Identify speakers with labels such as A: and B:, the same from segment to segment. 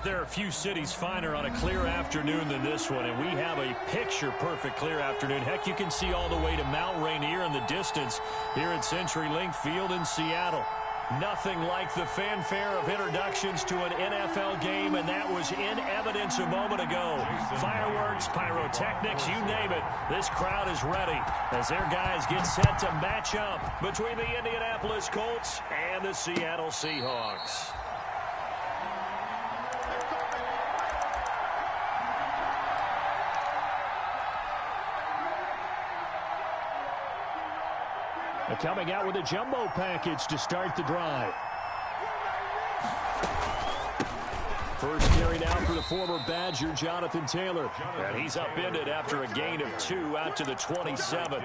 A: There are a few cities finer on a clear afternoon than this one, and we have a picture-perfect clear afternoon. Heck, you can see all the way to Mount Rainier in the distance here at CenturyLink Field in Seattle. Nothing like the fanfare of introductions to an NFL game, and that was in evidence a moment ago. Fireworks, pyrotechnics, you name it. This crowd is ready as their guys get set to match up between the Indianapolis Colts and the Seattle Seahawks. Coming out with a jumbo package to start the drive. First carried out for the former Badger, Jonathan Taylor. And he's upended after a gain of 2 out to the 27.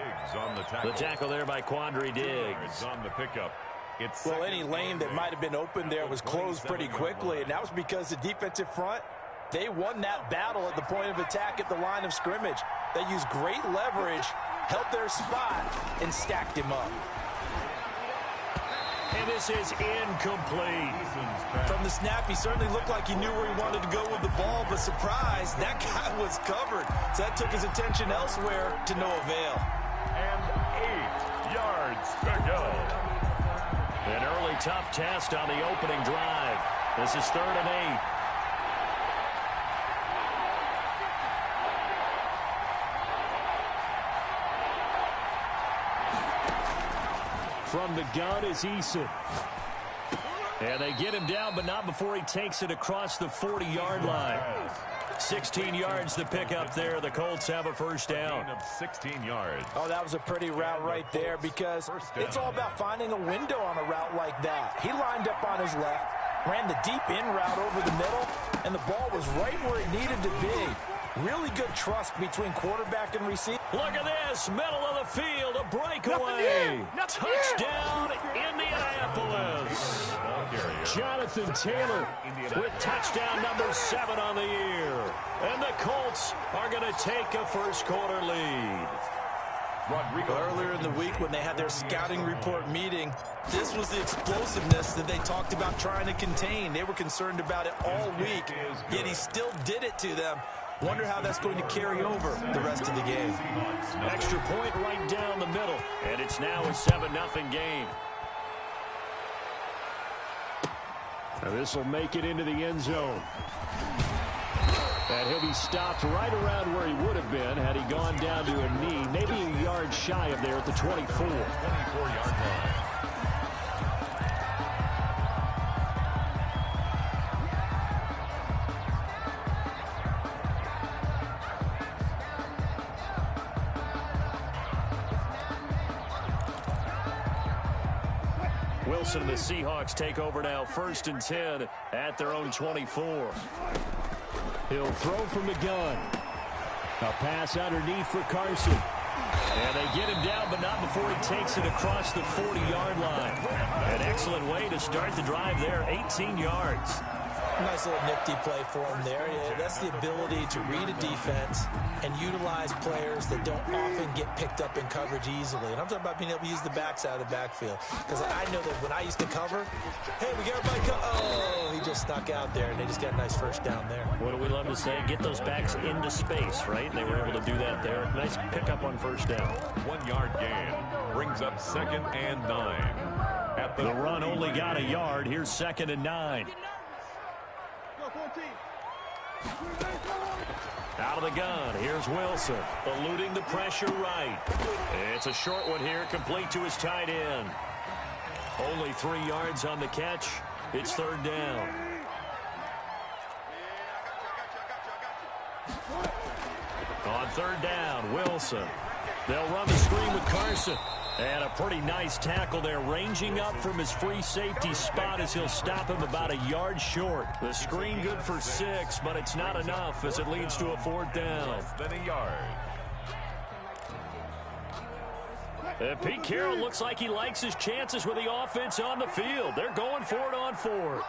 A: The tackle there by Quandre Diggs.
B: On the pickup.
C: Well, any lane that might have been open there was closed pretty quickly, and that was because the defensive front, they won that battle at the point of attack at the line of scrimmage. They used great leverage, held their spot, and stacked him up.
A: And this is incomplete.
C: From the snap, he certainly looked like he knew where he wanted to go with the ball, but surprise, that guy was covered. So that took his attention elsewhere to no avail.
B: And 8 yards to go.
A: An early tough test on the opening drive. This is 3rd and 8. From the gun is Eason. And they get him down, but not before he takes it across the 40-yard line. 16 yards to pick up there. The Colts have a first down.
B: 16 yards.
C: Oh, that was a pretty route right there because it's all about finding a window on a route like that. He lined up on his left, ran the deep in route over the middle, and the ball was right where it needed to be. Really good trust between quarterback and receiver.
A: Look at this, middle of the field, a breakaway. Touchdown, Indianapolis. Jonathan Taylor with touchdown number 7 on the year. And the Colts are going to take a first quarter lead.
C: Earlier in the week when they had their scouting report meeting, this was the explosiveness that they talked about trying to contain. They were concerned about it all week, yet he still did it to them. Wonder how that's going to carry over the rest of the game.
A: Extra point right down the middle, and it's now a 7-0 game. Now this will make it into the end zone. And he'll be stopped right around where he would have been had he gone down to a knee, maybe a yard shy of there at the 24.
B: 24-yard line.
A: Wilson and the Seahawks take over now, 1st and 10 at their own 24. He'll throw from the gun. A pass underneath for Carson. And they get him down, but not before he takes it across the 40-yard line. An excellent way to start the drive there, 18 yards.
C: Nice little nifty play for him there. Yeah, that's the ability to read a defense and utilize players that don't often get picked up in coverage easily. And I'm talking about being able to use the backside of the backfield. Because I know that when I used to cover, hey, we got everybody oh, he just snuck out there, and they just got a nice first down there.
A: What do we love to say? Get those backs into space, right? They were able to do that there. Nice pickup on first down.
B: 1-yard gain brings up 2nd and 9. At
A: the run only got a yard. Here's 2nd and 9. Out of the gun, here's Wilson, eluding the pressure right. It's a short one here, complete to his tight end. Only 3 yards on the catch. It's 3rd down. On 3rd down, Wilson. They'll run the screen with Carson. And a pretty nice tackle there, ranging up from his free safety spot as he'll stop him about a yard short. The screen good for 6, but it's not enough as it leads to a 4th down.
B: Less than a yard.
A: Pete Carroll looks like he likes his chances with the offense on the field. They're going for it on 4th.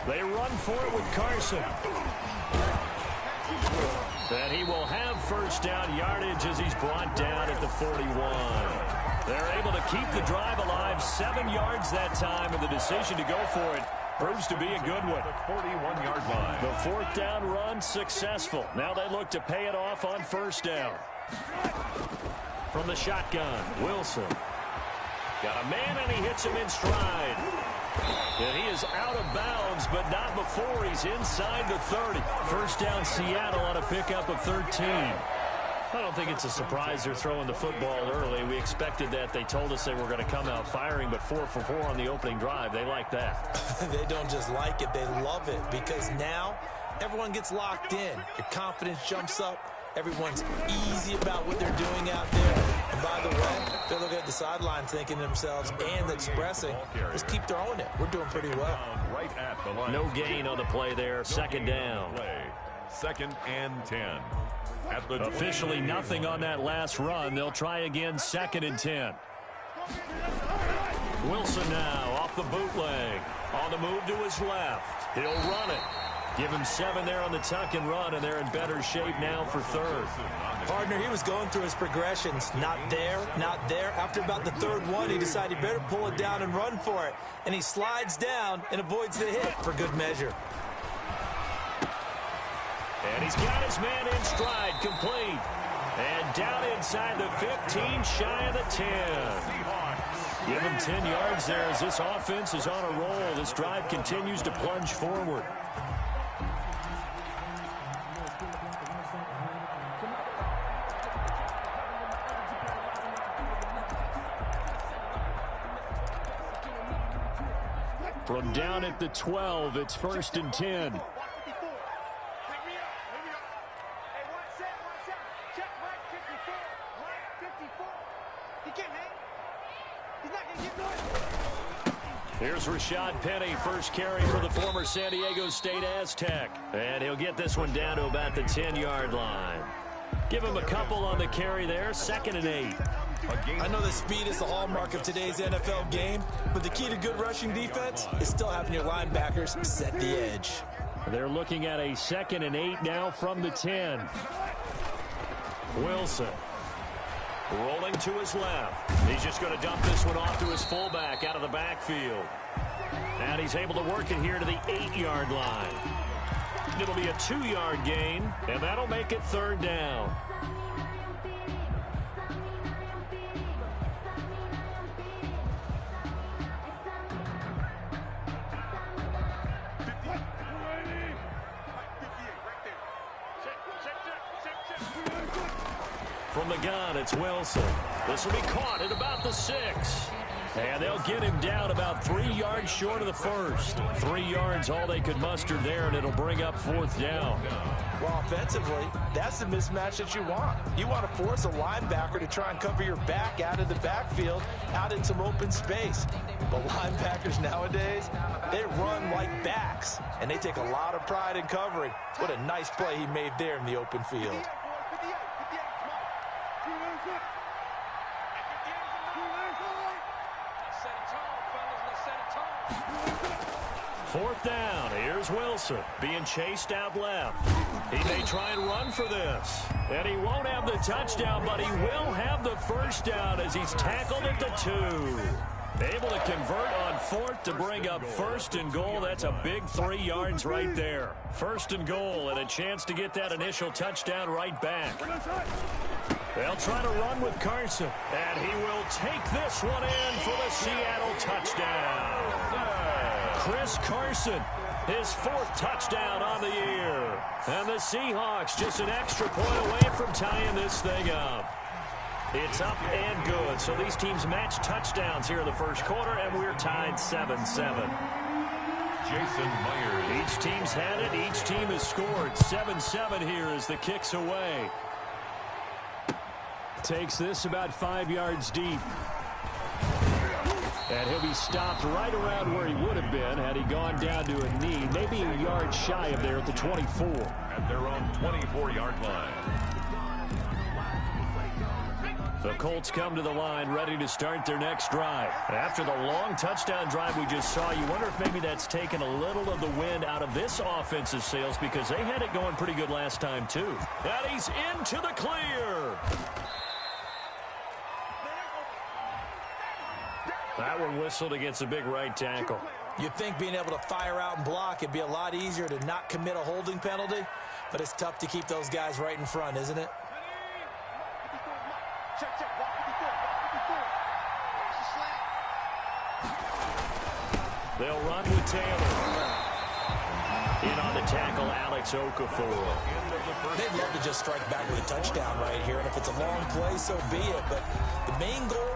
A: They run for it with Carson. And he will have first down yardage as he's brought down at the 41. They're able to keep the drive alive, 7 yards that time, and the decision to go for it proves to be a good one.
B: 41-yard line.
A: The 4th down run successful. Now they look to pay it off on 1st down. From the shotgun, Wilson. Got a man, and he hits him in stride. And he is out of bounds, but not before he's inside the 30. 1st down, Seattle on a pickup of 13. I don't think it's a surprise they're throwing the football early. We expected that. They told us they were going to come out firing, but 4 for 4 on the opening drive. They like that.
C: They don't just like it, they love it, because now everyone gets locked in. Your confidence jumps up. Everyone's easy about what they're doing out there. And by the way, they're looking at the sideline thinking to themselves and expressing, let's keep throwing it. We're doing pretty well.
B: Right at the line.
A: No gain on the play there. 2nd down.
B: 2nd and 10. At the
A: Officially nothing on that last run. They'll try again, 2nd and 10. Wilson now off the bootleg. On the move to his left. He'll run it. Give him 7 there on the tuck and run, and they're in better shape now for 3rd.
C: Partner, he was going through his progressions. Not there, not there. After about the 3rd one, he decided he better pull it down and run for it. And he slides down and avoids the hit for good measure.
A: And he's got his man in stride, complete. And down inside the 15, shy of the 10. Give him 10 yards there as this offense is on a roll. This drive continues to plunge forward. From down at the 12, it's 1st and 10. Here's Rashad Penny, first carry for the former San Diego State Aztec. And he'll get this one down to about the 10-yard line. Give him a couple on the carry there, 2nd and 8.
C: I know that speed is the hallmark of today's NFL game, but the key to good rushing defense is still having your linebackers set the edge.
A: They're looking at a 2nd and 8 now from the 10. Wilson rolling to his left. He's just going to dump this one off to his fullback out of the backfield. And he's able to work it here to the 8-yard line. It'll be a 2-yard gain, and that'll make it 3rd down. From the gun, it's Wilson. This will be caught at about the 6. And they'll get him down about 3 yards short of the 1st. 3 yards, all they could muster there, and it'll bring up 4th down.
C: Well, offensively, that's the mismatch that you want. You want to force a linebacker to try and cover your back out of the backfield, out in some open space. But linebackers nowadays, they run like backs, and they take a lot of pride in covering. What a nice play he made there in the open field.
A: 4th down. Here's Wilson being chased out left. He may try and run for this. And he won't have the touchdown, but he will have the 1st down as he's tackled at the 2. Able to convert on 4th to bring up 1st and goal. That's a big 3 yards right there. 1st and goal and a chance to get that initial touchdown right back. They'll try to run with Carson. And he will take this one in for the Seattle touchdown. Chris Carson, his 4th touchdown on the year. And the Seahawks just an extra point away from tying this thing up. It's up and good. So these teams match touchdowns here in the 1st quarter, and we're tied 7-7.
B: Jason Myers.
A: Each team's had it. Each team has scored. 7-7 here as the kick's away. Takes this about 5 yards deep. And he'll be stopped right around where he would have been had he gone down to a knee. Maybe a yard shy of there at the 24.
B: At their own 24-yard line.
A: The Colts come to the line ready to start their next drive. After the long touchdown drive we just saw, you wonder if maybe that's taken a little of the wind out of this offensive sails because they had it going pretty good last time too. And he's into the clear. That one whistled against a big right tackle.
C: You'd think being able to fire out and block, it'd be a lot easier to not commit a holding penalty, but it's tough to keep those guys right in front, isn't it?
A: They'll run with Taylor. In on the tackle, Alex Okafor.
C: They'd love to just strike back with a touchdown right here, and if it's a long play, so be it. But the main goal,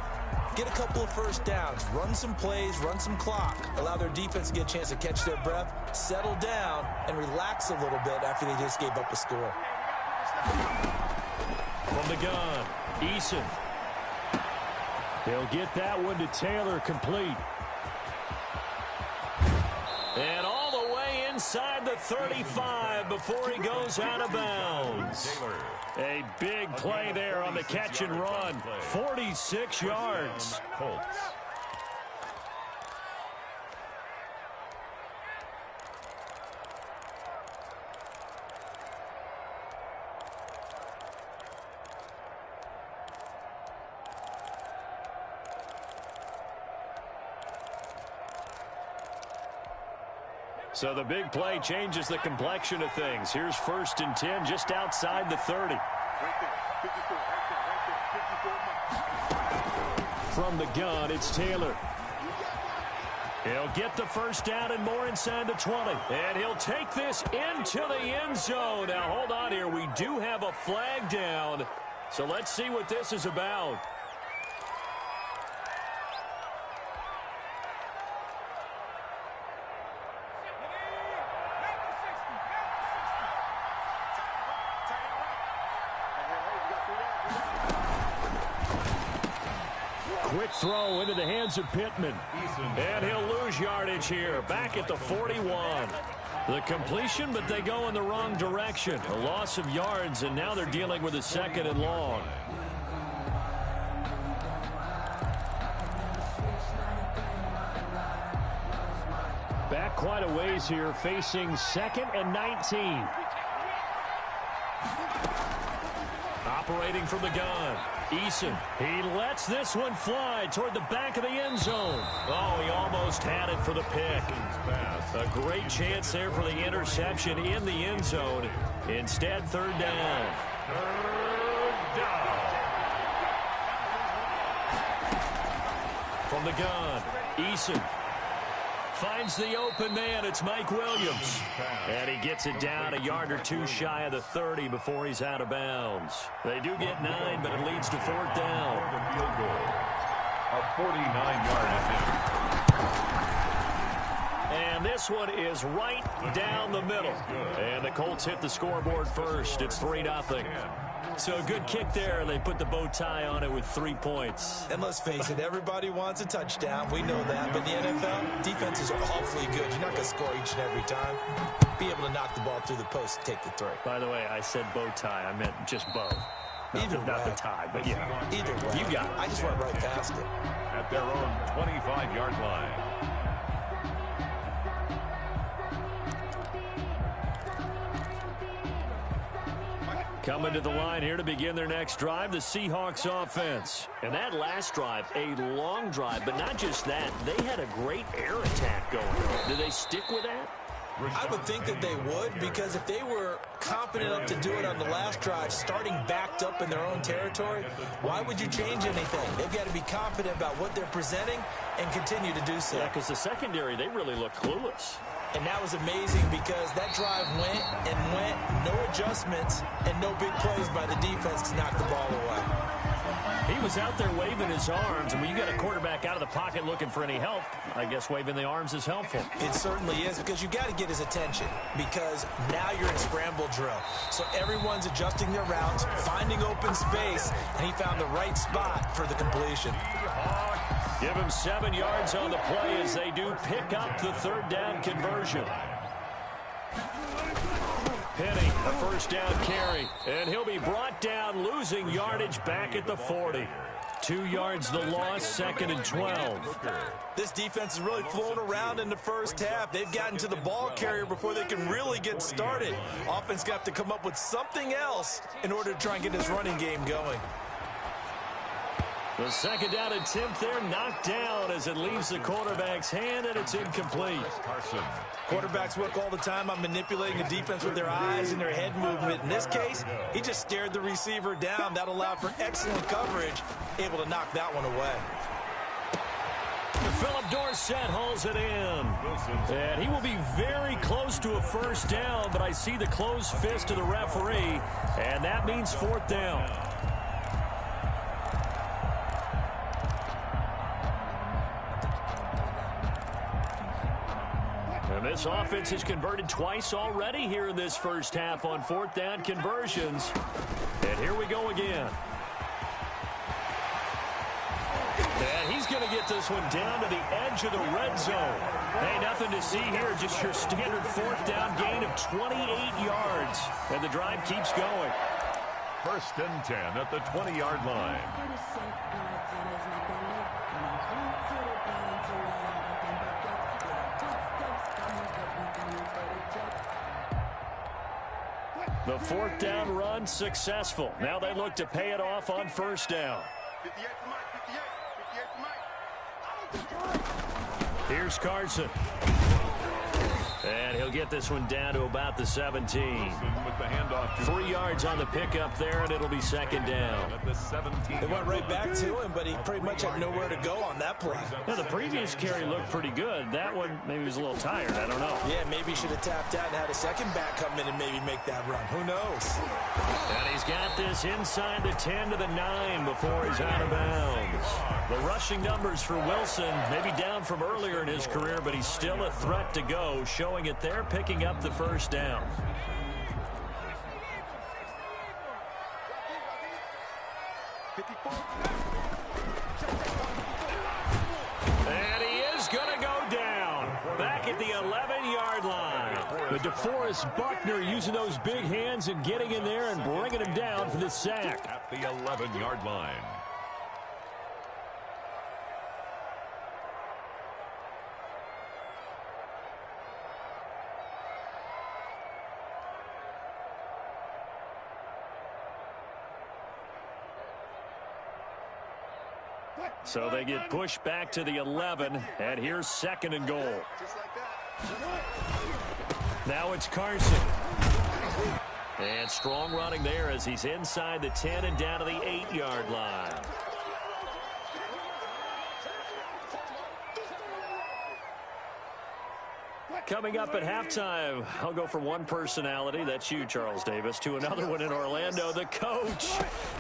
C: get a couple of first downs, run some plays, run some clock, allow their defense to get a chance to catch their breath, settle down, and relax a little bit after they just gave up a score.
A: From the gun, Eason. He'll get that one to Taylor, complete. And all the way inside the 35 before he goes out of bounds. A big play there on the catch and run. 46 yards.
B: Colts.
A: So the big play changes the complexion of things. Here's 1st and 10 just outside the 30. From the gun, it's Taylor. He'll get the first down and more inside the 20. And he'll take this into the end zone. Now, hold on here. We do have a flag down. So let's see what this is about. Quick throw into the hands of Pittman. And he'll lose yardage here. Back at the 41. The completion, but they go in the wrong direction. A loss of yards, and now they're dealing with a 2nd and long. Back quite a ways here, facing 2nd and 19. Operating from the gun. Eason, he lets this one fly toward the back of the end zone. Oh, he almost had it for the pick. A great chance there for the interception in the end zone. Instead, 3rd down. From the gun, Eason finds the open man. It's Mike Williams. And he gets it down a yard or two shy of the 30 before he's out of bounds. They do get 9, but it leads to 4th down.
B: Field goal. A 49-yard attempt.
A: And this one is right down the middle. And the Colts hit the scoreboard first. It's 3-0. So a good kick there. They put the bow tie on it with 3 points.
C: And let's face it, everybody wants a touchdown. We know that. But in the NFL, defenses are awfully good. You're not going to score each and every time. Be able to knock the ball through the post and take the 3.
A: By the way, I said bow tie. I meant just bow.
C: Not
A: the tie, but yeah.
C: Either way.
A: You got it.
C: I just went right past it.
B: At their own 25-yard line.
A: Coming to the line here to begin their next drive, the Seahawks offense. And that last drive, a long drive, but not just that. They had a great air attack going. Do they stick with that?
C: I would think that they would, because if they were confident enough to do it on the last drive, starting backed up in their own territory, why would you change anything? They've got to be confident about what they're presenting and continue to do so.
A: Yeah, because the secondary, they really look clueless.
C: And that was amazing because that drive went and went, no adjustments, and no big plays by the defense to knock the ball away.
A: He was out there waving his arms, and when you got a quarterback out of the pocket looking for any help, I guess waving the arms is helpful.
C: It certainly is, because you got to get his attention, because now you're in scramble drill. So everyone's adjusting their routes, finding open space, and he found the right spot for the completion.
A: Give him 7 yards on the play as they do pick up the 3rd down conversion. Penny, a first down carry, and he'll be brought down, losing yardage back at the 40. 2 yards the loss, 2nd and 12.
C: This defense is really flown around in the first half. They've gotten to the ball carrier before they can really get started. Offense got to come up with something else in order to try and get this running game going.
A: The second down attempt there knocked down as it leaves the quarterback's hand, and it's incomplete.
C: Quarterbacks work all the time on manipulating the defense with their eyes and their head movement. In this case, he just stared the receiver down. That allowed for excellent coverage, able to knock that one away.
A: Philip Dorsett hauls it in. And he will be very close to a first down, but I see the closed fist of the referee, and that means fourth down. And this offense has converted twice already here in this first half on fourth down conversions. And here we go again. And he's going to get this one down to the edge of the red zone. Hey, nothing to see here, just your standard fourth down gain of 28 yards. And the drive keeps going.
B: First and 10 at the 20-yard line.
A: The fourth down run successful. Now they look to pay it off on first down. Here's Carson. And he'll get this one down to about the 17. 3 yards on the pickup there, and it'll be second down.
C: They went right back to him, but he pretty much had nowhere to go on that play.
A: Now, the previous carry looked pretty good. That one, maybe he was a little tired. I don't know.
C: Yeah, maybe he should have tapped out and had a second back come in and maybe make that run. Who knows?
A: And he's got this inside the 10 to the 9 before he's out of bounds. The rushing numbers for Wilson, maybe down from earlier in his career, but he's still a threat to go, showing it there, picking up the first down. And he is going to go down back at the 11-yard line. But DeForest Buckner using those big hands and getting in there and bringing him down for the sack.
B: At the 11-yard line.
A: So they get pushed back to the 11, and here's second and goal. Now it's Carson. And strong running there as he's inside the 10 and down to the 8-yard line. Coming up at halftime, I'll go from one personality, that's you, Charles Davis, to another one in Orlando, the coach.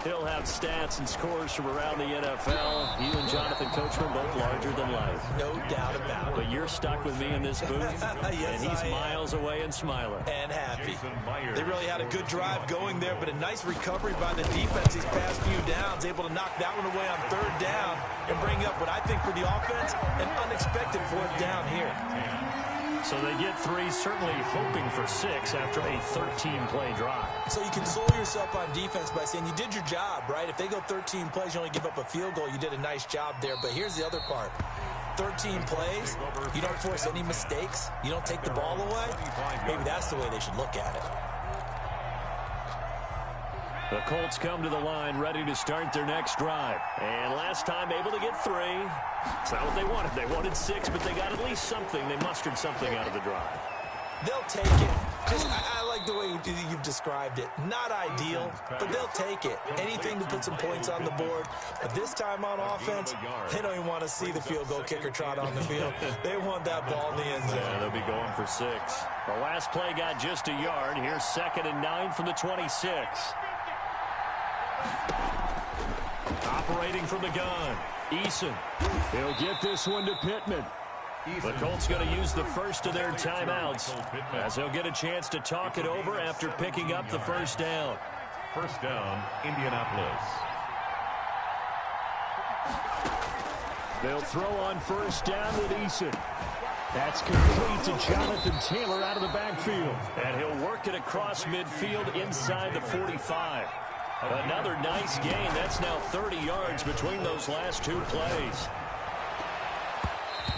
A: He'll have stats and scores from around the NFL. You and Jonathan Coachman both larger than life.
C: No doubt about it.
A: But you're stuck with me in this booth,
C: yes,
A: and he's miles away and smiling.
C: And happy. They really had a good drive going there, but a nice recovery by the defense these past few downs, able to knock that one away on third down and bring up what I think for the offense, an unexpected fourth down here.
A: So they get 3, certainly hoping for 6 after a 13-play drive.
C: So you console yourself on defense by saying you did your job, right? If they go 13 plays, you only give up a field goal, you did a nice job there. But here's the other part. 13 plays, you don't force any mistakes, you don't take the ball away. Maybe that's the way they should look at it.
A: The Colts come to the line ready to start their next drive. And last time able to get 3. It's not what they wanted. They wanted 6, but they got at least something. They mustered something out of the drive.
C: They'll take it. I like the way you've described it. Not ideal, but they'll take it. Anything to put some points on the board. But this time on offense, they don't even want to see the field goal kicker trot on the field. They want that ball in the end zone.
A: Yeah, they'll be going for 6. The last play got just a yard. Here's 2nd and 9 from the 26. Operating from the gun, Eason. He'll get this one to Pittman. The Colts going to use the first of their timeouts as they'll get a chance to talk it over after picking up the first down.
B: First down, Indianapolis.
A: They'll throw on first down with Eason. That's complete to Jonathan Taylor out of the backfield. And he'll work it across midfield inside the 45. Another nice gain. That's now 30 yards between those last 2 plays.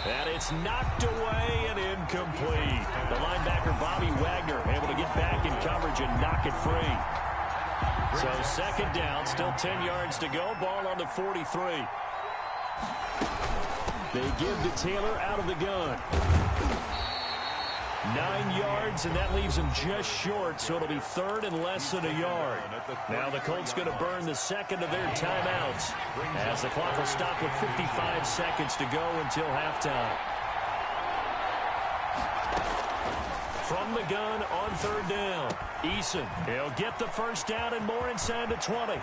A: And it's knocked away and incomplete. The linebacker, Bobby Wagner, able to get back in coverage and knock it free. So second down, still 10 yards to go. Ball on the 43. They give to Taylor out of the gun. 9 yards, and that leaves him just short, so it'll be third and less than a yard. Now the Colts going to burn the second of their timeouts as the clock will stop with 55 seconds to go until halftime. From the gun on third down, Eason. He'll get the first down and more inside the 20.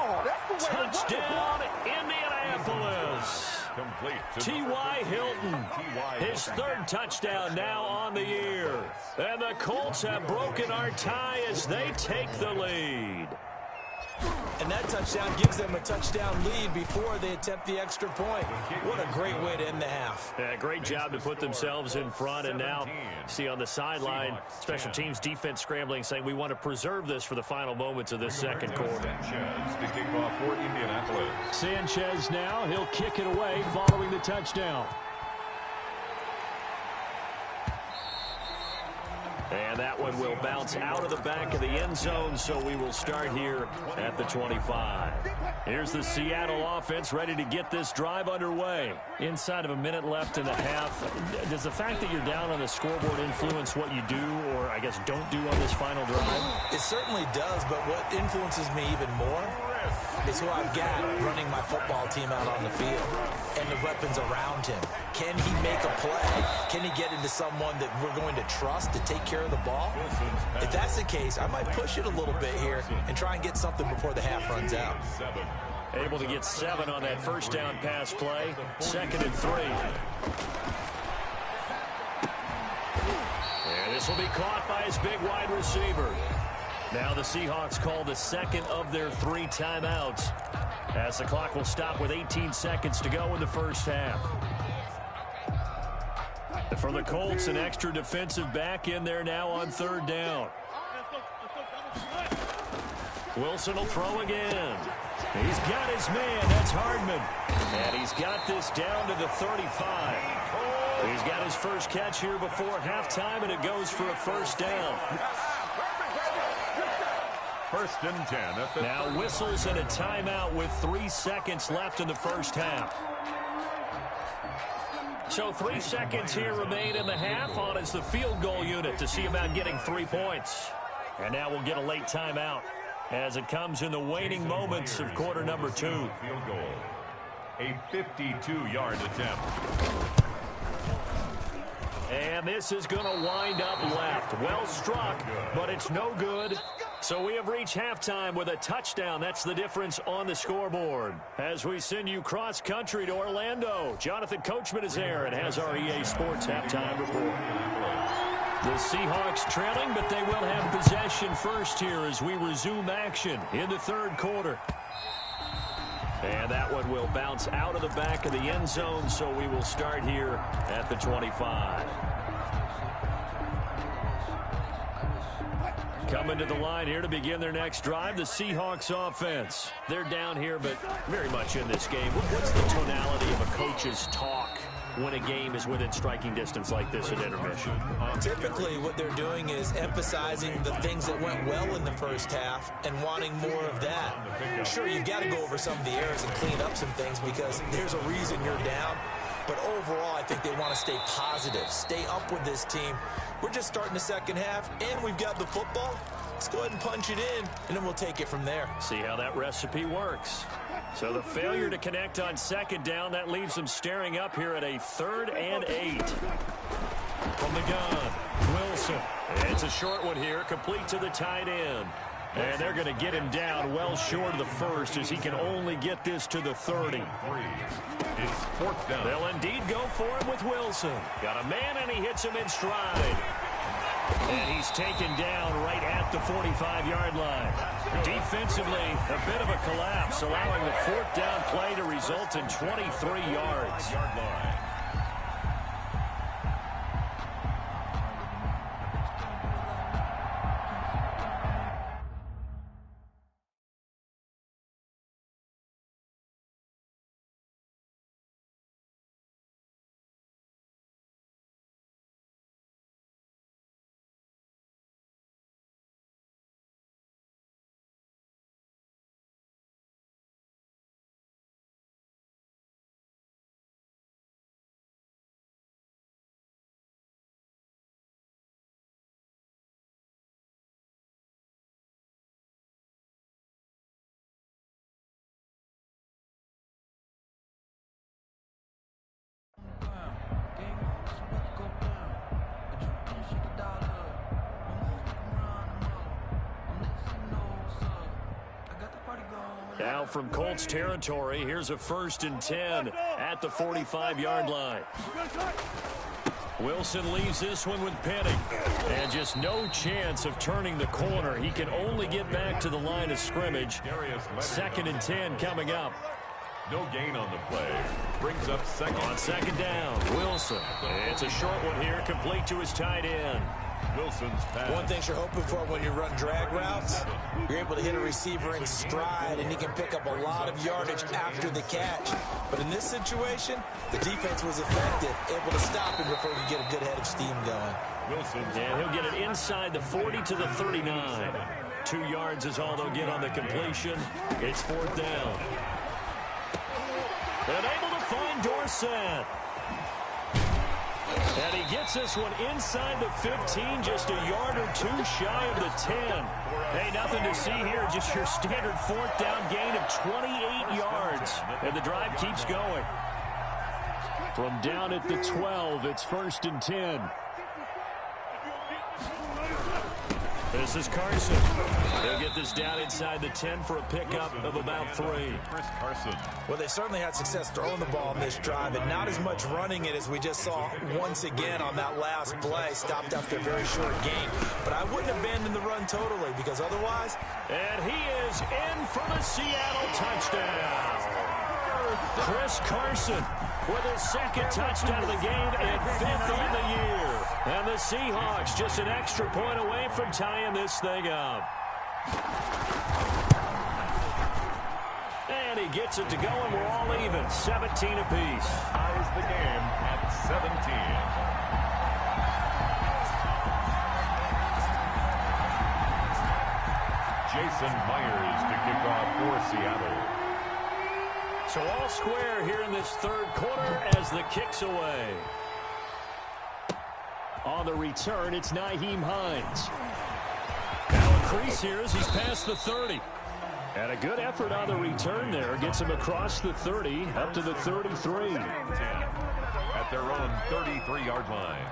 A: Touchdown, Indianapolis. T.Y. Hilton, his third touchdown now on the year. And the Colts have broken our tie as they take the lead.
C: And that touchdown gives them a touchdown lead before they attempt the extra point. What a great way to end the half.
A: Yeah, great job to put themselves in front. And now, see on the sideline, special teams defense scrambling, saying we want to preserve this for the final moments of this second quarter.
B: Sanchez to kick off for Indianapolis.
A: Sanchez now, he'll kick it away following the touchdown. And that one will bounce out of the back of the end zone, so we will start here at the 25. Here's the Seattle offense ready to get this drive underway. Inside of a minute left in the half, does the fact that you're down on the scoreboard influence what you do, or I guess don't do on this final drive?
C: It certainly does, but what influences me even more is who I've got running my football team out on the field and the weapons around him. Can he make a play? Can he get into someone that we're going to trust to take care of the ball? If that's the case, I might push it a little bit here and try and get something before the half runs out.
A: Able to get 7 on that first down pass play. 2nd and 3. And this will be caught by his big wide receiver. Now the Seahawks call the second of their 3 timeouts as the clock will stop with 18 seconds to go in the first half. For the Colts, an extra defensive back in there now on third down. Wilson will throw again. He's got his man. That's Hardman. And he's got this down to the 35. He's got his first catch here before halftime, and it goes for a first down.
B: First and 10.
A: Now whistles and a timeout with 3 seconds left in the first half. So 3 seconds here remain in the half on as the field goal unit to see about getting 3 points. And now we'll get a late timeout as it comes in the waning moments of quarter number 2.
B: Field goal. A 52-yard attempt.
A: And this is going to wind up left. Well struck, but it's no good. So we have reached halftime with a touchdown. That's the difference on the scoreboard. As we send you cross-country to Orlando, Jonathan Coachman is there and has our EA Sports halftime report. The Seahawks trailing, but they will have possession first here as we resume action in the third quarter. And that one will bounce out of the back of the end zone, so we will start here at the 25. Coming to the line here to begin their next drive, the Seahawks offense. They're down here, but very much in this game. What's the tonality of a coach's talk when a game is within striking distance like this at intermission?
C: Typically, what they're doing is emphasizing the things that went well in the first half and wanting more of that. Sure, you've got to go over some of the errors and clean up some things because there's a reason you're down. But overall, I think they want to stay positive, stay up with this team. We're just starting the second half, and we've got the football. Let's go ahead and punch it in, and then we'll take it from there.
A: See how that recipe works. So the failure to connect on second down, that leaves them staring up here at a 3rd and 8. From the gun, Wilson. It's a short one here, complete to the tight end. And they're going to get him down well short of the first as he can only get this to the 30.
B: It's 4th down.
A: They'll indeed go for him with Wilson. Got a man, and he hits him in stride. And he's taken down right at the 45-yard line. Defensively, a bit of a collapse, allowing the 4th down play to result in 23 yards. Now from Colts territory, here's a 1st and 10 at the 45-yard line. Wilson leaves this one with Penning. And just no chance of turning the corner. He can only get back to the line of scrimmage. 2nd and 10 coming up.
B: No gain on the play. Brings up second.
A: On 2nd down, Wilson. It's a short one here, complete to his tight end.
B: Wilson's pass.
C: One thing you're hoping for when you run drag routes, you're able to hit a receiver in stride, and he can pick up a lot of yardage after the catch. But in this situation, the defense was effective, able to stop him before he could get a good head of steam going.
B: Wilson.
A: And he'll get it inside the 40 to the 39. 2 yards is all they'll get on the completion. It's 4th down. And able to find Dorsett. And he gets this one inside the 15, just a yard or 2 shy of the 10. Hey, nothing to see here, just your standard 4th down gain of 28 yards. And the drive keeps going. From down at the 12, it's 1st and 10. This is Carson. They'll get this down inside the 10 for a pickup of about 3.
B: Chris Carson.
C: Well, they certainly had success throwing the ball in this drive, and not as much running it as we just saw once again on that last play. Stopped after a very short gain. But I wouldn't abandon the run totally, because otherwise...
A: And he is in for the Seattle touchdown. Chris Carson with his 2nd touchdown of the game and 5th on the year. And the Seahawks just an extra point away from tying this thing up. And he gets it to go, and we're all even, 17 apiece.
B: Ties the game at 17. Jason Myers to kick off for Seattle.
A: So all square here in this 3rd quarter as the kick's away. On the return, it's Nyheim Hines. Now a crease here as he's past the 30. And a good effort on the return there. Gets him across the 30, up to the 33.
B: At their own 33-yard line.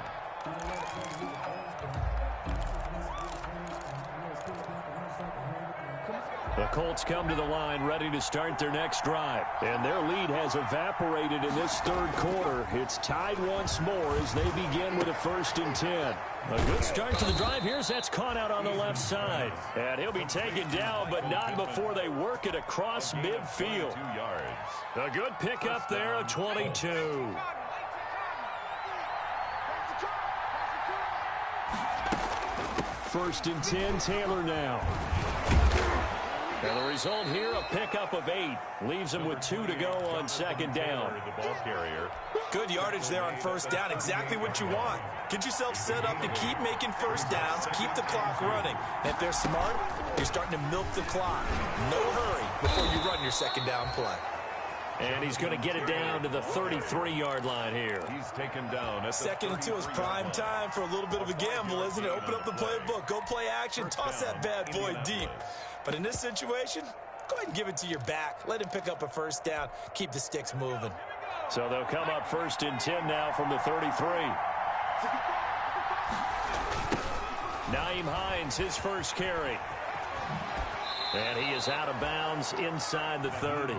A: The Colts come to the line ready to start their next drive. And their lead has evaporated in this 3rd quarter. It's tied once more as they begin with a 1st and 10. A good start to the drive here as that's caught out on the left side. And he'll be taken down, but not before they work it across midfield.
B: 2 yards.
A: A good pickup there of 22. First and 10, Taylor now. And the result here, a pickup of 8. Leaves him with 2 to go on 2nd down.
B: The ball carrier.
C: Good yardage there on 1st down. Exactly what you want. Get yourself set up to keep making 1st downs, keep the clock running. And if they're smart, you're starting to milk the clock. No hurry before you run your 2nd down play.
A: And he's going to get it down to the 33-yard line here.
B: He's taken down at the
C: 2nd and 2 is prime time for a little bit of a gamble, isn't it? Open up the playbook, go play action, toss that bad boy deep. But in this situation, go ahead and give it to your back. Let him pick up a 1st down. Keep the sticks moving.
A: So they'll come up 1st and 10 now from the 33. Nyheim Hines, his first carry. And he is out of bounds inside the 30.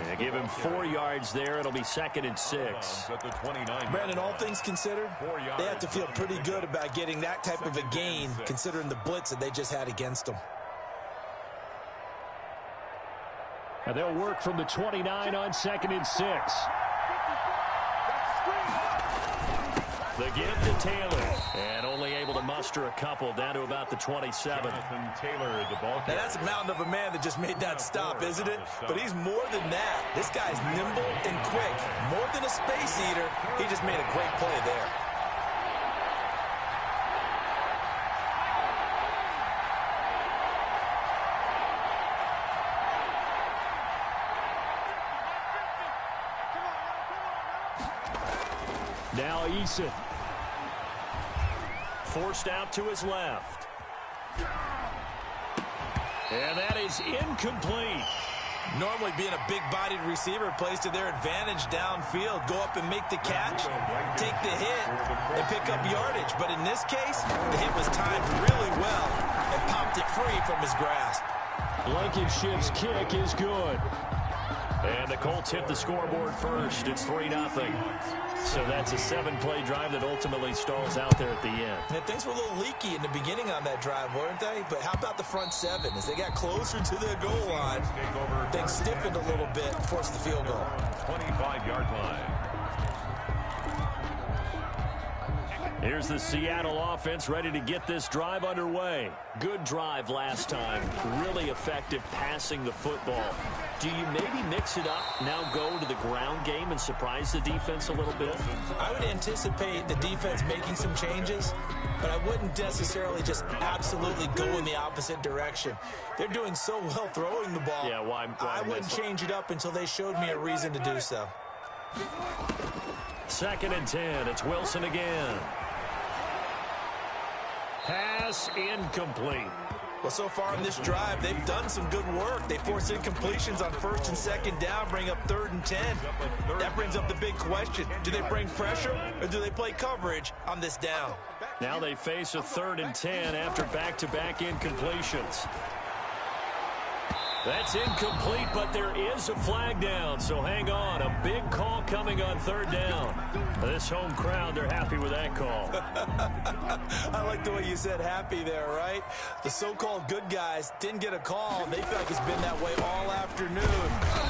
A: They give him 4 yards there. It'll be 2nd and 6.
B: At the 29.
C: Brandon, all things considered, they have to feel pretty good about getting that type of a gain, considering the blitz that they just had against them.
A: And they'll work from the 29 on 2nd and 6. The give to Taylor. And only able to muster a couple down to about the 27.
B: Taylor, the ball
C: now, that's a mountain of a man that just made that stop, isn't it? But he's more than that. This guy's nimble and quick. More than a space eater, he just made a great play there.
A: Now Eason. Forced out to his left. And that is incomplete.
C: Normally being a big-bodied receiver plays to their advantage downfield. Go up and make the catch, take the hit, and pick up yardage. But in this case, the hit was timed really well and popped it free from his grasp.
A: Blankenship's kick is good. And the Colts hit the scoreboard first. It's 3-0. So that's a 7-play drive that ultimately stalls out there at the end.
C: And things were a little leaky in the beginning on that drive, weren't they? But how about the front seven? As they got closer to the goal line, things stiffened a little bit, forced the field goal.
B: 25-yard line.
A: Here's the Seattle offense ready to get this drive underway. Good drive last time. Really effective passing the football. Do you maybe mix it up, now go to the ground game and surprise the defense a little bit?
C: I would anticipate the defense making some changes, but I wouldn't necessarily just absolutely go in the opposite direction. They're doing so well throwing the ball.
A: Yeah, why
C: I wouldn't change it up until they showed me a reason to do so.
A: 2nd and 10. It's Wilson again. Pass incomplete.
C: Well, so far in this drive, they've done some good work. They force incompletions on 1st and 2nd down, bring up 3rd and 10. That brings up the big question. Do they bring pressure or do they play coverage on this down?
A: Now they face a 3rd and 10 after back-to-back incompletions. That's incomplete, but there is a flag down, so hang on. A big call coming on 3rd down. This home crowd, they're happy with that call.
C: I like the way you said happy there, right? The so-called good guys didn't get a call, and they feel like it's been that way all afternoon.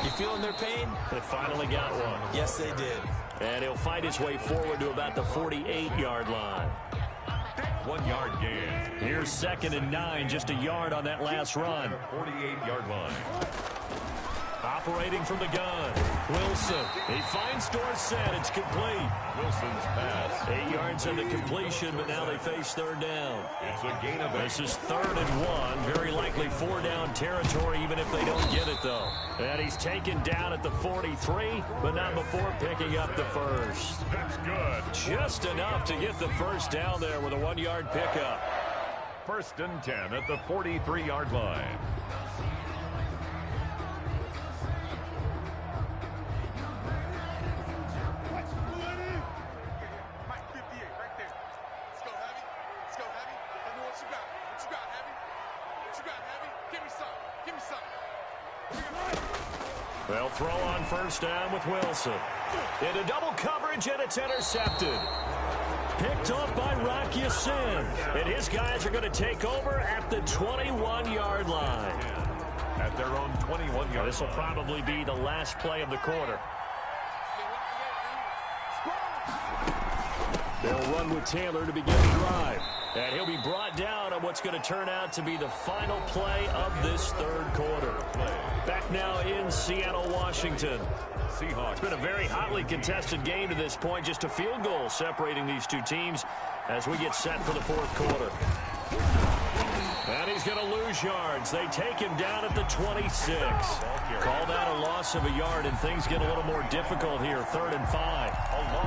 C: You feeling their pain?
A: They finally got one.
C: Yes, they did.
A: And he'll fight his way forward to about the 48-yard line.
B: 1-yard gain.
A: Here's 2nd and 9, just a yard on that last run.
B: 48-yard line.
A: Operating from the gun, Wilson. He finds Dorsett. It's complete.
B: Wilson's pass.
A: 8 yards on the completion, but now they face 3rd down.
B: It's a gain of 8.
A: This is 3rd and 1. Very likely 4-down territory, even if they don't get it, though. And he's taken down at the 43, but not before picking up the first.
B: That's good.
A: Just enough to get the first down there with a 1-yard pickup.
B: 1st and 10 at the 43-yard line.
A: They'll throw on 1st down with Wilson. Into double coverage, and it's intercepted. Picked up by Rocky Sin. And his guys are going to take over at the 21-yard line.
B: At their own 21-yard line.
A: This will probably be the last play of the quarter. They'll run with Taylor to begin the drive. And he'll be brought down on what's going to turn out to be the final play of this 3rd quarter. Back now in Seattle, Washington.
B: Seahawks.
A: It's been a very hotly contested game to this point. Just a field goal separating these two teams as we get set for the 4th quarter. And he's going to lose yards. They take him down at the 26. Call that a loss of a yard, and things get a little more difficult here. 3rd and 5.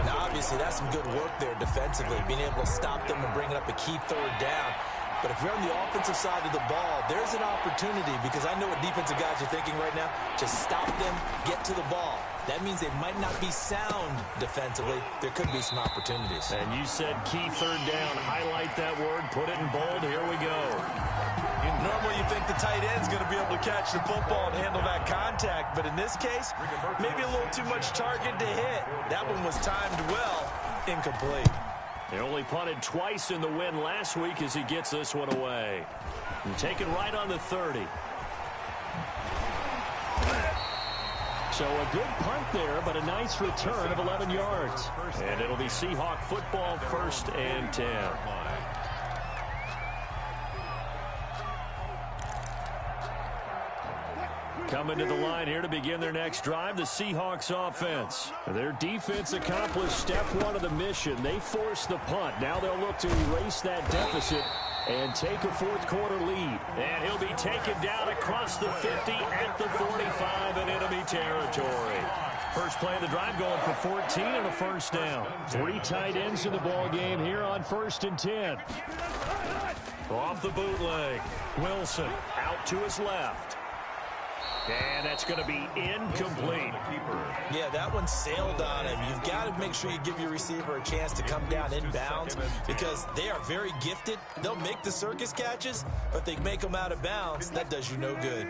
C: Now, obviously, that's some good work there defensively, being able to stop them and bring up a key 3rd down. But if you're on the offensive side of the ball, there's an opportunity, because I know what defensive guys are thinking right now. Just stop them, get to the ball. That means they might not be sound defensively. There could be some opportunities.
A: And you said key 3rd down. Highlight that word. Put it in bold. Here we go.
C: Normally you think the tight end's going to be able to catch the football and handle that contact. But in this case, maybe a little too much target to hit. That one was timed well. Incomplete.
A: He only punted twice in the win last week as he gets this one away. And taken right on the 30. So a good punt there, but a nice return of 11 yards. And it'll be Seahawk football, 1st and 10. Coming to the line here to begin their next drive, the Seahawks offense. Their defense accomplished step 1 of the mission. They forced the punt. Now they'll look to erase that deficit and take a 4th quarter lead. And he'll be taken down across the 50 at the 45 in enemy territory. First play of the drive going for 14 and a 1st down. 3 tight ends in the ball game here on 1st and 10. Off the bootleg. Wilson out to his left. And that's going to be incomplete.
C: Yeah, that one sailed on him. You've got to make sure you give your receiver a chance to come down inbounds because they are very gifted. They'll make the circus catches, but they make them out of bounds. That does you no good.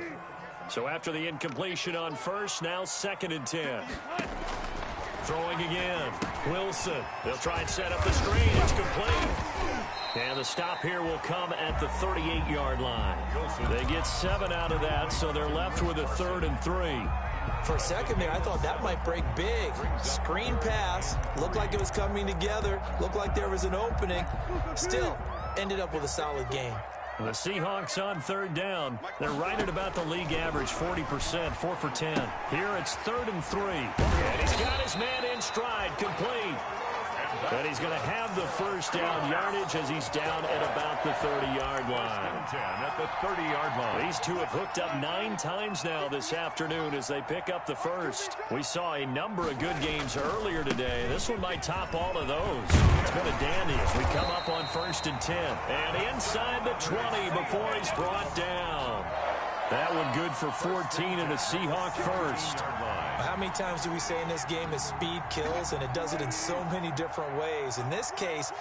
A: So after the incompletion on first, now 2nd and 10. Throwing again. Wilson. They'll try and set up the screen. It's complete. And the stop here will come at the 38-yard line. They get 7 out of that, so they're left with a 3rd and 3.
C: For a second there, I thought that might break big. Screen pass. Looked like it was coming together. Looked like there was an opening. Still, ended up with a solid game.
A: The Seahawks on 3rd down. They're right at about the league average, 40%, 4 for 10. Here it's 3rd and 3. And he's got his man in stride, complete. And he's going to have the first down yardage as he's down at about the 30-yard line.
B: At the 30-yard line.
A: These two have hooked up 9 times now this afternoon as they pick up the first. We saw a number of good games earlier today. This one might top all of those. It's been a dandy as we come up on 1st and 10. And inside the 20 before he's brought down. That one good for 14 and a Seahawk first.
C: How many times do we say in this game that speed kills, and it does it in so many different ways? In this case,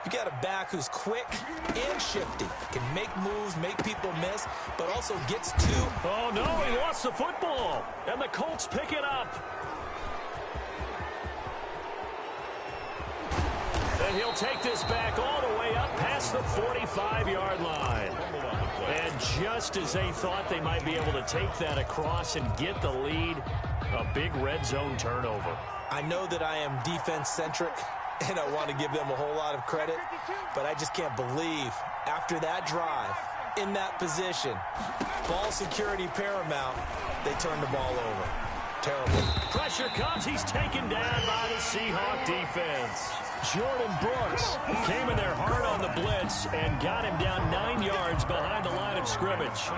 C: you got a back who's quick and shifty, can make moves, make people miss, but also gets to.
A: Oh, no, he lost the football, and the Colts pick it up. And he'll take this back all the way up past the 45-yard line. And just as they thought they might be able to take that across and get the lead, a big red zone turnover.
C: I know that I am defense-centric, and I want to give them a whole lot of credit, but I just can't believe after that drive, in that position, ball security paramount, they turned the ball over. Terrible.
A: Pressure comes. He's taken down by the Seahawk defense. Jordan Brooks came in there hard on the blitz and got him down 9 yards behind the line of scrimmage.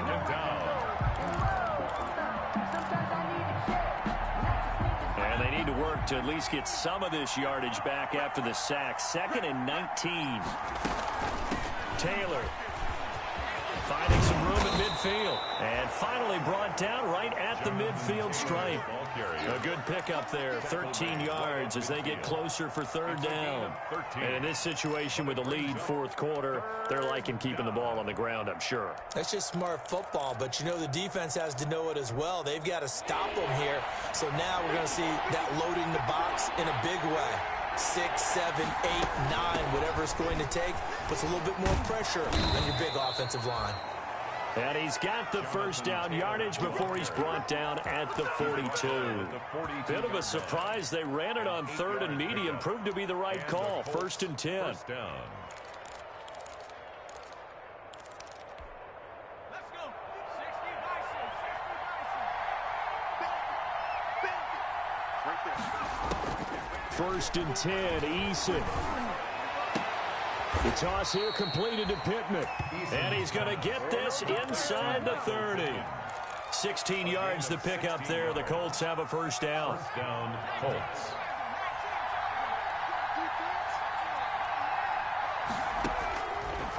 A: And they need to work to at least get some of this yardage back after the sack. 2nd and 19. Taylor finding some room in midfield. And finally brought down right at the midfield stripe. A good pickup there, 13 yards as they get closer for 3rd down. And in this situation with a lead 4th quarter, they're liking keeping the ball on the ground, I'm sure.
C: That's just smart football, but you know the defense has to know it as well. They've got to stop them here. So now we're going to see that loading the box in a big way. 6, 7, 8, 9, whatever it's going to take, puts a little bit more pressure on your big offensive line.
A: And he's got the first down yardage before he's brought down at the 42. Bit of a surprise. They ran it on 3rd and medium. Proved to be the right call. 1st and 10.
B: First down.
A: First and 10, Eason. The toss here completed to Pittman. And he's going to get this inside the 30. 16 yards to pick up there. The Colts have a first down.
B: First down, Colts.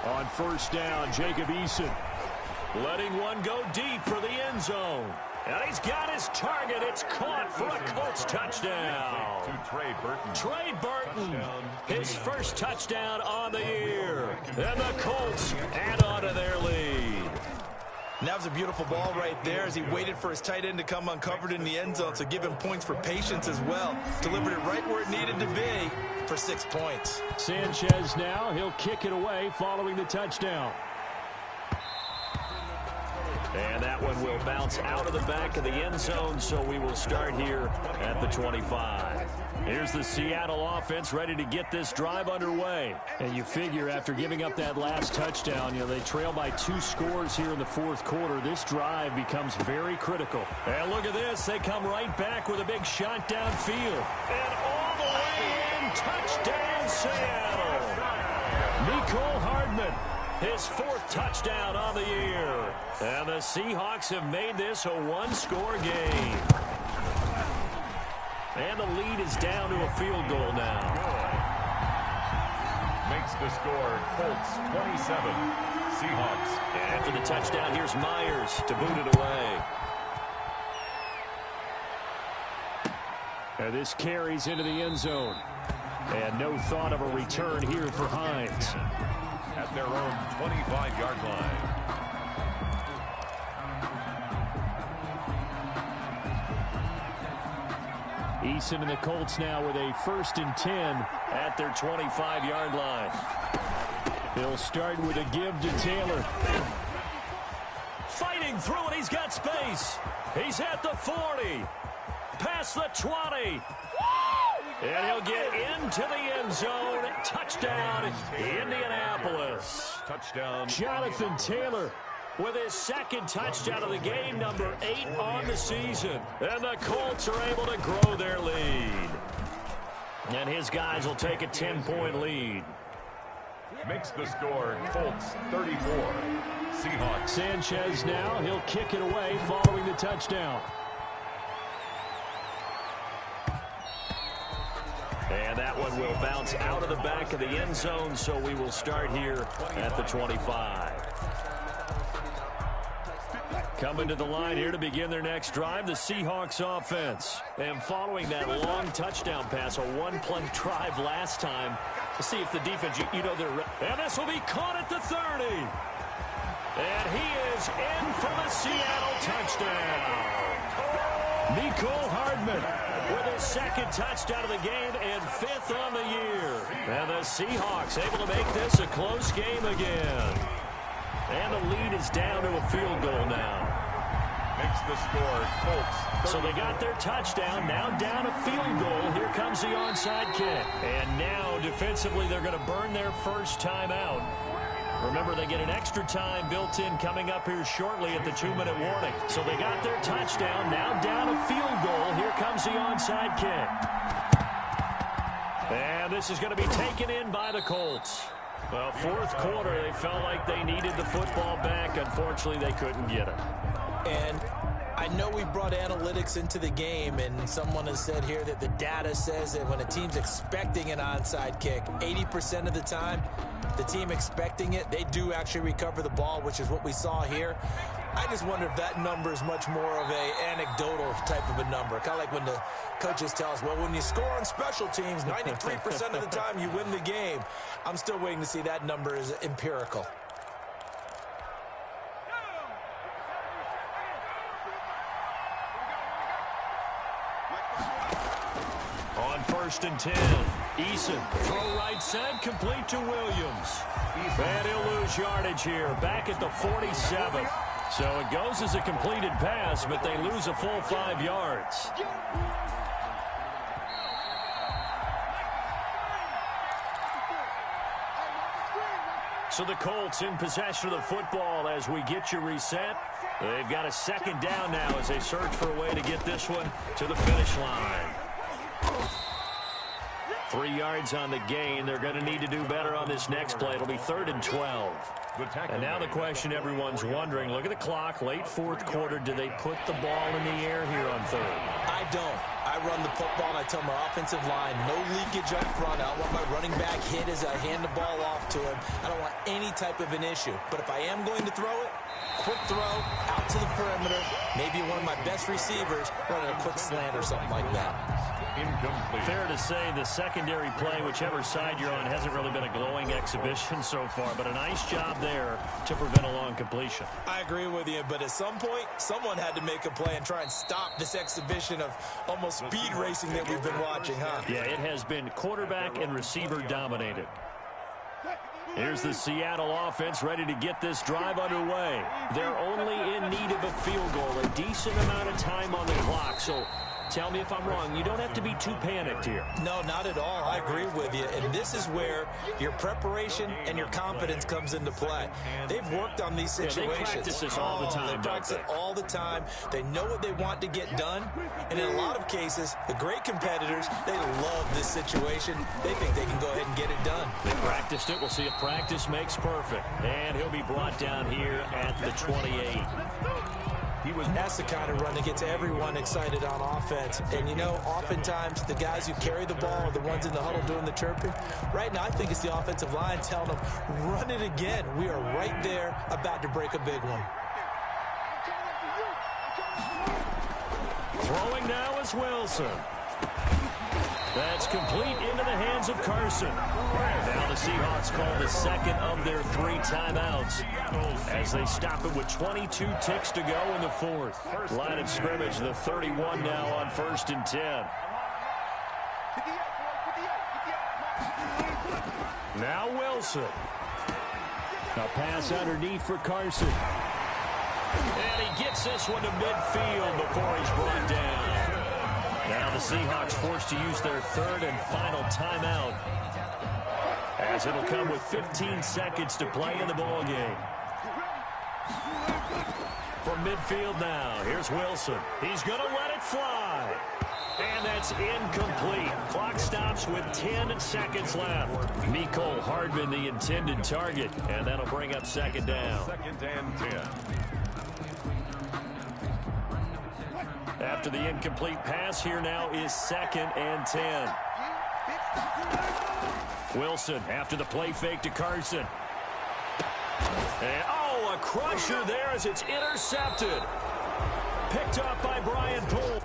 A: On first down, Jacob Eason letting one go deep for the end zone. And he's got his target. It's caught for a Colts touchdown.
B: To Trey Burton.
A: Trey Burton, his first touchdown on the year. And the Colts add on to their lead.
C: And that was a beautiful ball right there as he waited for his tight end to come uncovered in the end zone. So give him points for patience as well. Delivered it right where it needed to be for 6 points.
A: Sanchez now, he'll kick it away following the touchdown. And that one will bounce out of the back of the end zone, so we will start here at the 25. Here's the Seattle offense ready to get this drive underway. And you figure after giving up that last touchdown, they trail by 2 scores here in the 4th quarter. This drive becomes very critical. And look at this. They come right back with a big shot downfield. And all the way in, touchdown Seattle. Mecole Hardman. His 4th touchdown on the year. And the Seahawks have made this a 1-score game. And the lead is down to a field goal now.
B: Makes the score Colts 27, Seahawks.
A: After the touchdown, here's Myers to boot it away. And this carries into the end zone. And no thought of a return here for Hines.
B: At their own 25-yard line.
A: Eason and the Colts now with a 1st and 10 at their 25-yard line. He'll start with a give to Taylor. Fighting through it. He's got space. He's at the 40. Past the 20. And he'll get into the end zone. Touchdown, Indianapolis.
B: Touchdown.
A: Jonathan Taylor with his 2nd touchdown of the game, number 8 on the season. And the Colts are able to grow their lead. And his guys will take a 10-point lead.
B: Makes the score Colts 34. Seahawks.
A: Sanchez now. He'll kick it away following the touchdown. And that one will bounce out of the back of the end zone, so we will start here at the 25. Coming to the line here to begin their next drive, the Seahawks offense. And following that long touchdown pass, a one-play drive last time, to see if the defense, you know, they're... And this will be caught at the 30. And he is in for the Seattle touchdown. Mecole Hardman with his 2nd touchdown of the game and 5th on the year. And the Seahawks able to make this a close game again. And the lead is down to a field goal now.
B: Makes the score Colts 34.
A: So they got their touchdown, now down a field goal. Here comes the onside kick. And now defensively they're going to burn their first time out. Remember, they get an extra time built in coming up here shortly at the 2-minute warning. So they got their touchdown, now down a field goal. Here comes the onside kick. And this is going to be taken in by the Colts. Well, 4th quarter, they felt like they needed the football back. Unfortunately, they couldn't get it.
C: And I know we brought analytics into the game, and someone has said here that the data says that when a team's expecting an onside kick, 80% of the time, the team expecting it, they do actually recover the ball, which is what we saw here. I just wonder if that number is much more of a anecdotal type of a number. Kind of like when the coaches tell us, well, when you score on special teams, 93% of the time you win the game. I'm still waiting to see that number is empirical.
A: On 1st and 10, Eason, throw right side, complete to Williams. And he'll lose yardage here, back at the 47. So it goes as a completed pass, but they lose a full 5 yards. So the Colts in possession of the football as we get you reset. They've got a 2nd down now as they search for a way to get this one to the finish line. 3 yards on the gain. They're going to need to do better on this next play. It'll be 3rd and 12. And now the question everyone's wondering, look at the clock, late 4th quarter. Do they put the ball in the air here on 3rd?
C: I don't. I run the football, and I tell my offensive line, no leakage up front. I don't want my running back hit as I hand the ball off to him. I don't want any type of an issue. But if I am going to throw it, quick throw, out to the perimeter, maybe one of my best receivers running a quick slant or something like that.
B: Incomplete.
A: Fair to say the secondary play, whichever side you're on, hasn't really been a glowing exhibition so far, but a nice job there to prevent a long completion.
C: I agree with you, but at some point, someone had to make a play and try and stop this exhibition of almost speed racing that we've been watching, huh?
A: Yeah, it has been quarterback and receiver dominated. Here's the Seattle offense ready to get this drive underway. They're only in need of a field goal, a decent amount of time on the clock, so tell me if I'm wrong. You don't have to be too panicked here.
C: No, not at all. I agree with you. And this is where your preparation and your confidence comes into play. They've worked on these situations.
A: Yeah, they practice this all the time.
C: They practice it all the time. They know what they want to get done. And in a lot of cases, the great competitors, they love this situation. They think they can go ahead and get it done.
A: They practiced it. We'll see if practice makes perfect. And he'll be brought down here at the 28.
C: That's the kind of run that gets everyone excited on offense. And, you know, oftentimes the guys who carry the ball are the ones in the huddle doing the chirping. Right now, I think it's the offensive line telling them, run it again. We are right there about to break a big one.
A: Throwing now is Wilson. That's complete into the hands of Carson. Now the Seahawks call the second of their 3 timeouts as they stop it with 22 ticks to go in the fourth. Line of scrimmage, the 31 now on 1st and 10. Now Wilson. A pass underneath for Carson. And he gets this one to midfield before he's brought down. Now the Seahawks forced to use their 3rd and final timeout, as it'll come with 15 seconds to play in the ballgame. From midfield now, here's Wilson. He's going to let it fly. And that's incomplete. Clock stops with 10 seconds left. Mecole Hardman, the intended target, and that'll bring up 2nd down.
B: 2nd and 10.
A: After the incomplete pass, here now is 2nd and 10. Wilson after the play fake to Carson. And, oh, a crusher there as it's intercepted. Picked up by Brian Poole.